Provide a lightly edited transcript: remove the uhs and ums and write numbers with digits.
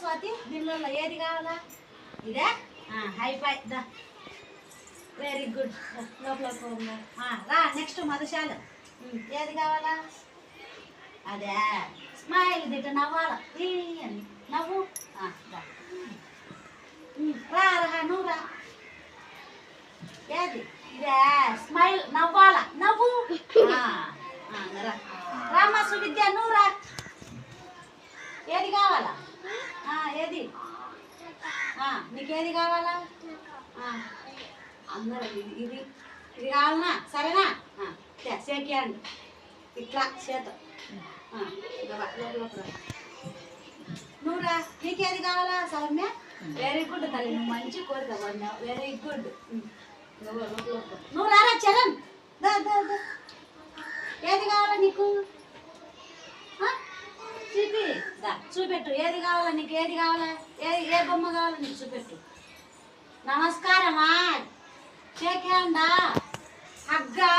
స్వాతి దీనిలో ఏది కావాలా ఇదే హైఫై దా వెరీ గుడ్ లోపల రా నెక్స్ట్ మధుశాల ఏది కావాలా అదే స్మైల్ దిట్ట నవ్వాలా అని నవ్వు రా రా నువ్వు రా ఏది ఇదే స్మైల్ నవ్వాలా నవ్వు రామా సువిద్య నువ్వు రా ఏది కావాలా ఏది నీకేది కావాలా అందరూ ఇది ఇది కావాలనా సరేనా చేయండి ఇట్లా చేత నువ్వు రా నీకేది కావాలా సౌమ్య వెరీ గుడ్ తల్లి నువ్వు మంచి కోరిక పడినావు వెరీ గుడ్ నువ్వు రారా చరణ్ ఏది కావాలా నీకు చూపి చూపెట్టు ఏది కావాలా నీకు ఏది కావాలా ఏ బొమ్మ కావాలా నీకు చూపెట్టు నమస్కారమా షేక్ హ్యాండా హగ్గా